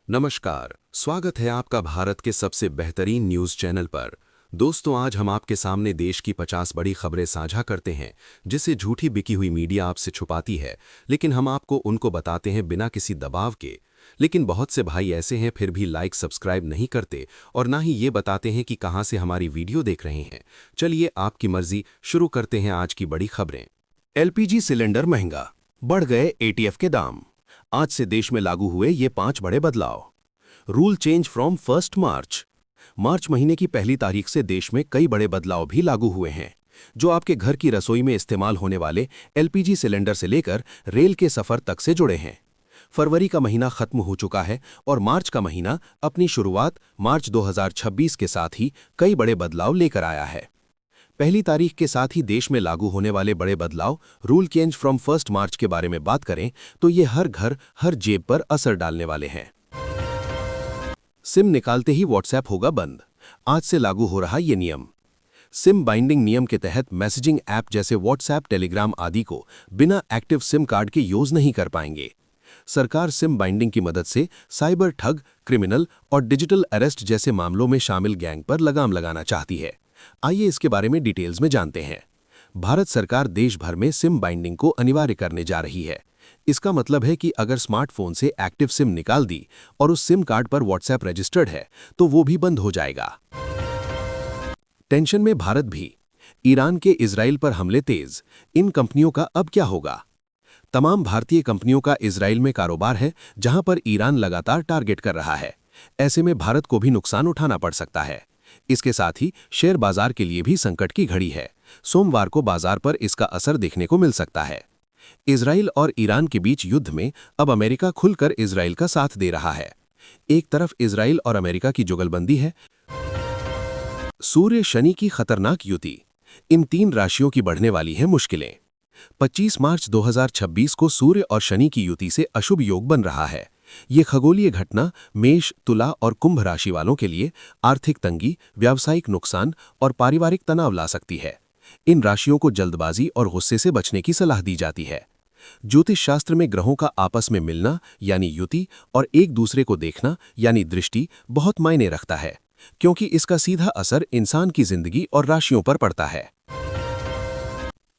नमस्कार, स्वागत है आपका भारत के सबसे बेहतरीन न्यूज़ चैनल पर। दोस्तों, आज हम आपके सामने देश की 50 बड़ी खबरें साझा करते हैं जिसे झूठी बिकी हुई मीडिया आपसे छुपाती है, लेकिन हम आपको उनको बताते हैं बिना किसी दबाव के। लेकिन बहुत से भाई ऐसे हैं फिर भी लाइक सब्सक्राइब नहीं करते और ना ही ये बताते हैं कि कहाँ से हमारी वीडियो देख रहे हैं। चलिए आपकी मर्जी, शुरू करते हैं आज की बड़ी खबरें। एलपीजी सिलेंडर महंगा, बढ़ गए एटीएफ के दाम। आज से देश में लागू हुए ये 5 बड़े बदलाव। रूल चेंज फ्रॉम 1 मार्च। मार्च महीने की पहली तारीख से देश में कई बड़े बदलाव भी लागू हुए हैं, जो आपके घर की रसोई में इस्तेमाल होने वाले एलपीजी सिलेंडर से लेकर रेल के सफर तक से जुड़े हैं। फरवरी का महीना खत्म हो चुका है और मार्च का महीना अपनी शुरुआत मार्च 2026 के साथ ही कई बड़े बदलाव लेकर आया है। पहली तारीख के साथ ही देश में लागू होने वाले बड़े बदलाव रूल चेंज फ्रॉम 1 मार्च के बारे में बात करें तो ये हर घर हर जेब पर असर डालने वाले हैं। सिम निकालते ही व्हाट्सएप होगा बंद। आज से लागू हो रहा ये नियम। सिम बाइंडिंग नियम के तहत मैसेजिंग ऐप जैसे व्हाट्सएप, टेलीग्राम आदि को बिना एक्टिव सिम कार्ड के यूज नहीं कर पाएंगे। सरकार सिम बाइंडिंग की मदद से साइबर ठग, क्रिमिनल और डिजिटल अरेस्ट जैसे मामलों में शामिल गैंग पर लगाम लगाना चाहती है। आइए इसके बारे में डिटेल्स में जानते हैं। भारत सरकार देश भर में सिम बाइंडिंग को अनिवार्य करने जा रही है। इसका मतलब है कि अगर स्मार्टफोन से एक्टिव सिम निकाल दी और उस सिम कार्ड पर व्हाट्सएप रजिस्टर्ड है तो वो भी बंद हो जाएगा। टेंशन में भारत भी। ईरान के इजराइल पर हमले तेज। इन कंपनियों का अब क्या होगा? तमाम भारतीय कंपनियों का इजराइल में कारोबार है, जहां पर ईरान लगातार टारगेट कर रहा है। ऐसे में भारत को भी नुकसान उठाना पड़ सकता है। इसके साथ ही शेयर बाजार के लिए भी संकट की घड़ी है। सोमवार को बाजार पर इसका असर देखने को मिल सकता है। इजराइल और ईरान के बीच युद्ध में अब अमेरिका खुलकर इजराइल का साथ दे रहा है। एक तरफ इजराइल और अमेरिका की जुगलबंदी है। सूर्य शनि की खतरनाक युति। इन 3 राशियों की बढ़ने वाली हैं मुश्किलें। 25 मार्च 2026 को सूर्य और शनि की युति से अशुभ योग बन रहा है। ये खगोलीय घटना मेष, तुला और कुंभ राशि वालों के लिए आर्थिक तंगी, व्यावसायिक नुकसान और पारिवारिक तनाव ला सकती है। इन राशियों को जल्दबाजी और गुस्से से बचने की सलाह दी जाती है। ज्योतिष शास्त्र में ग्रहों का आपस में मिलना यानी युति और एक दूसरे को देखना यानी दृष्टि बहुत मायने रखता है, क्योंकि इसका सीधा असर इंसान की जिंदगी और राशियों पर पड़ता है।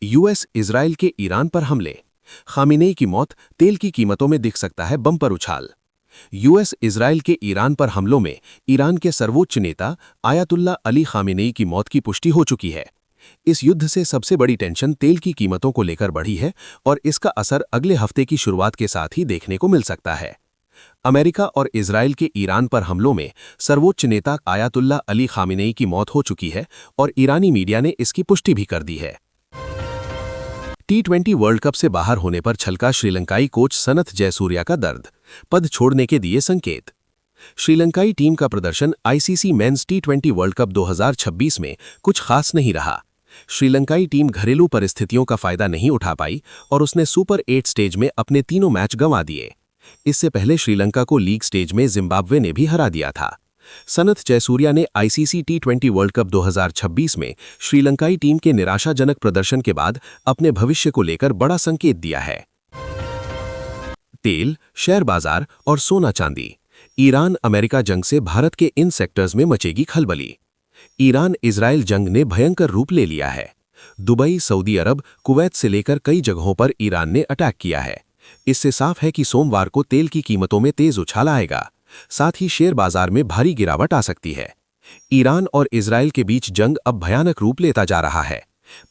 यूएस इजराइल के ईरान पर हमले। खामिनेई की मौत, तेल की कीमतों में दिख सकता है बम्पर उछाल। यूएस इजराइल के ईरान पर हमलों में ईरान के सर्वोच्च नेता आयतुल्ला अली खामिनेई की मौत की पुष्टि हो चुकी है। इस युद्ध से सबसे बड़ी टेंशन तेल की कीमतों को लेकर बढ़ी है और इसका असर अगले हफ्ते की शुरुआत के साथ ही देखने को मिल सकता है। अमेरिका और इजराइल के ईरान पर हमलों में सर्वोच्च नेता आयतुल्ला अली खामिनेई की मौत हो चुकी है और ईरानी मीडिया ने इसकी पुष्टि भी कर दी है। T20 वर्ल्ड कप से बाहर होने पर छलका श्रीलंकाई कोच सनथ जयसूर्या का दर्द। पद छोड़ने के दिए संकेत। श्रीलंकाई टीम का प्रदर्शन ICC men's T20 world cup 2026 में कुछ खास नहीं रहा। श्रीलंकाई टीम घरेलू परिस्थितियों का फायदा नहीं उठा पाई और उसने सुपर 8 स्टेज में अपने तीनों मैच गंवा दिए। इससे पहले श्रीलंका को लीग स्टेज में जिम्बाब्वे ने भी हरा दिया था। सनथ जयसूर्या ने आईसीसी T20 वर्ल्ड कप 2026 में श्रीलंकाई टीम के निराशाजनक प्रदर्शन के बाद अपने भविष्य को लेकर बड़ा संकेत दिया है। तेल, शेयर बाजार और सोना चांदी। ईरान अमेरिका जंग से भारत के इन सेक्टर्स में मचेगी खलबली। ईरान इजराइल जंग ने भयंकर रूप ले लिया है। दुबई, सऊदी अरब, कुवैत से लेकर कई जगहों पर ईरान ने अटैक किया है। इससे साफ है कि सोमवार को तेल की कीमतों में तेज उछाल आएगा। साथ ही शेयर बाजार में भारी गिरावट आ सकती है। ईरान और इजराइल के बीच जंग अब भयानक रूप लेता जा रहा है।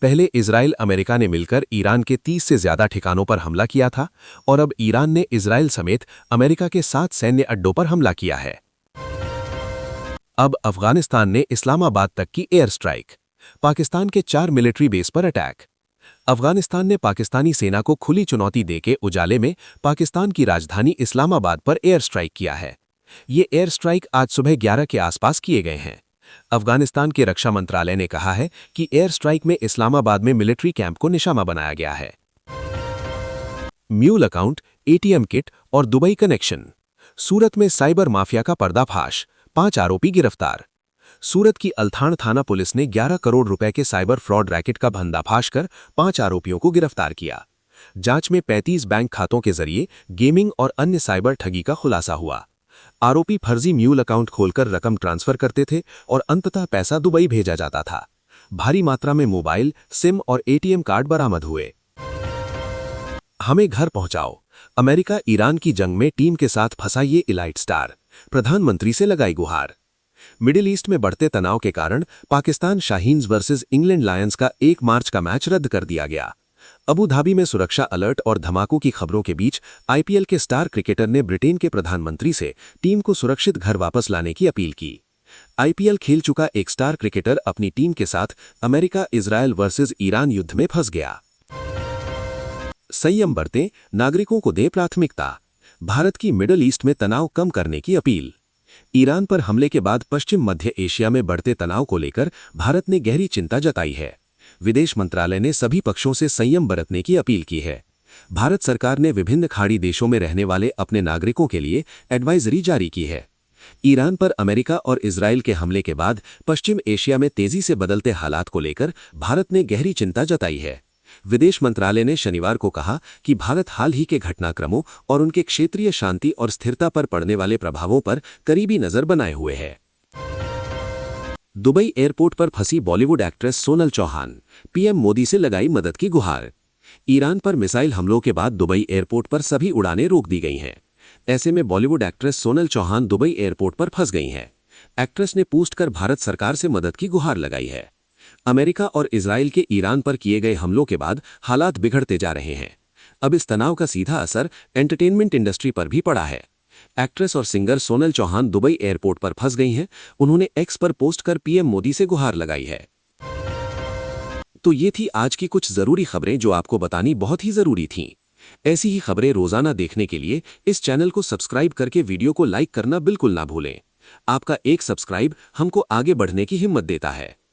पहले इजराइल अमेरिका ने मिलकर ईरान के 30 से ज्यादा ठिकानों पर हमला किया था और अब ईरान ने इजराइल समेत अमेरिका के 7 सैन्य अड्डों पर हमला किया है। अब अफगानिस्तान ने इस्लामाबाद तक की एयर स्ट्राइक। पाकिस्तान के 4 मिलिट्री बेस पर अटैक। अफगानिस्तान ने पाकिस्तानी सेना को खुली चुनौती देके उजाले में पाकिस्तान की राजधानी इस्लामाबाद पर एयर स्ट्राइक किया है। ये एयर स्ट्राइक आज सुबह 11 के आसपास किए गए हैं। अफगानिस्तान के रक्षा मंत्रालय ने कहा है कि एयर स्ट्राइक में इस्लामाबाद में मिलिट्री कैंप को निशाना बनाया गया है। म्यूल अकाउंट, एटीएम किट और दुबई कनेक्शन। सूरत में साइबर माफिया का पर्दाफाश, 5 आरोपी गिरफ्तार। सूरत की अल्थाण थाना पुलिस ने 11 करोड़ रुपए के साइबर फ्रॉड रैकेट का भंदाफाश कर 5 आरोपियों को गिरफ्तार किया। जांच में 35 बैंक खातों के जरिए गेमिंग और अन्य साइबर ठगी का खुलासा हुआ। आरोपी फर्जी म्यूल अकाउंट खोलकर रकम ट्रांसफर करते थे और अंततः पैसा दुबई भेजा जाता था। भारी मात्रा में मोबाइल, सिम और एटीएम कार्ड बरामद हुए। हमें घर पहुंचाओ, अमेरिका ईरान की जंग में टीम के साथ फंसा ये इलाइट स्टार, प्रधानमंत्री से लगाई गुहार। मिडिल ईस्ट में बढ़ते तनाव के कारण Pakistan Shaheen's versus England Lions का 1 मार्च का मैच रद्द कर दिया गया। अबू धाबी में सुरक्षा अलर्ट और धमाकों की खबरों के बीच आईपीएल के स्टार क्रिकेटर ने ब्रिटेन के प्रधानमंत्री से टीम को सुरक्षित घर वापस लाने की अपील की। आईपीएल खेल चुका एक स्टार क्रिकेटर अपनी टीम के साथ अमेरिका इजरायल वर्सेस ईरान युद्ध में फंस गया। संयम बरतें, नागरिकों को दें प्राथमिकता, भारत की मिडल ईस्ट में तनाव कम करने की अपील। ईरान पर हमले के बाद पश्चिम मध्य एशिया में बढ़ते तनाव को लेकर भारत ने गहरी चिंता जताई है। विदेश मंत्रालय ने सभी पक्षों से संयम बरतने की अपील की है। भारत सरकार ने विभिन्न खाड़ी देशों में रहने वाले अपने नागरिकों के लिए एडवाइजरी जारी की है। ईरान पर अमेरिका और इजरायल के हमले के बाद पश्चिम एशिया में तेजी से बदलते हालात को लेकर भारत ने गहरी चिंता जताई है। विदेश मंत्रालय ने शनिवार को कहा कि भारत हाल ही के घटनाक्रमों और उनके क्षेत्रीय शांति और स्थिरता पर पड़ने वाले प्रभावों पर करीबी नजर बनाए हुए है। दुबई एयरपोर्ट पर फंसी बॉलीवुड एक्ट्रेस सोनल चौहान, पीएम मोदी से लगाई मदद की गुहार। ईरान पर मिसाइल हमलों के बाद दुबई एयरपोर्ट पर सभी उड़ानें रोक दी गई हैं। ऐसे में Bollywood actress Sonal Chauhan Dubai airport पर फंस गई हैं। एक्ट्रेस ने पोस्ट कर भारत सरकार से मदद की गुहार लगाई है। अमेरिका और इजरायल के ईरान पर किए गए हमलों के बाद हालात बिगड़ते जा रहे हैं। अब इस तनाव का सीधा असर एंटरटेनमेंट इंडस्ट्री पर भी पड़ा है। एक्ट्रेस और singer Sonal Chauhan Dubai airport पर फंस गई हैं। उन्होंने एक्स पर पोस्ट कर पीएम मोदी से गुहार लगाई है। तो ये थी आज की कुछ जरूरी खबरें जो आपको बतानी बहुत ही जरूरी थीं। ऐसी ही खबरें रोजाना देखने के लिए इस चैनल को सब्सक्राइब करके वीडियो को लाइक करना बिल्कुल ना भूलें। आपका एक सब्सक्राइब हमको आगे बढ़ने की हिम्मत देता है।